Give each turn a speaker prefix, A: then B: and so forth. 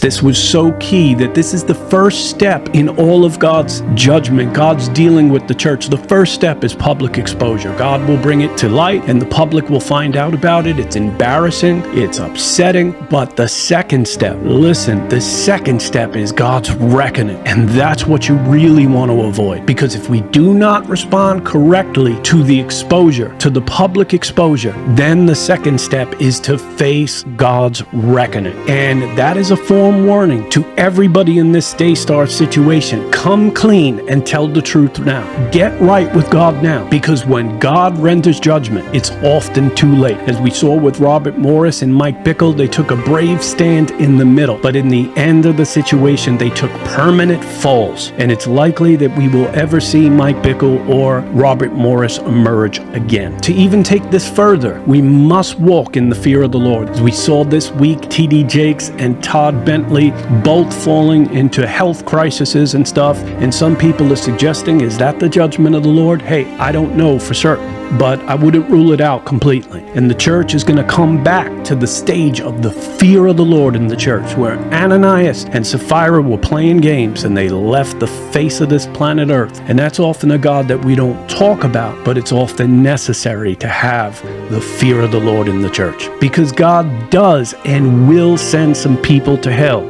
A: This was so key that this is the first step in all of God's judgment, God's dealing with the church. The first step is public exposure. God will bring it to light and the public will find out about it. It's embarrassing, it's upsetting, but the second step, listen, the second step is God's reckoning. And that's what you really want to avoid, because if we do not respond correctly to the exposure, to the public exposure, then the second step is to face God's reckoning. And that is a form warning to everybody in this Daystar situation. Come clean and tell the truth now. Get right with God now, because when God renders judgment, it's often too late. As we saw with Robert Morris and Mike Bickle, they took a brave stand in the middle, but in the end of the situation, they took permanent falls. And it's likely that we will ever see Mike Bickle or Robert Morris emerge again. To even take this further, we must walk in the fear of the Lord. As we saw this week, T.D. Jakes and Todd Bentley both falling into health crises and stuff, and some people are suggesting, is that the judgment of the Lord? Hey, I don't know for certain, but I wouldn't rule it out completely. And the church is going to come back to the stage of the fear of the Lord in the church, where Ananias and Sapphira were playing games and they left the face of this planet Earth. And that's often a God that we don't talk about, but it's often necessary to have the fear of the Lord in the church, because God does and will send some people to hell.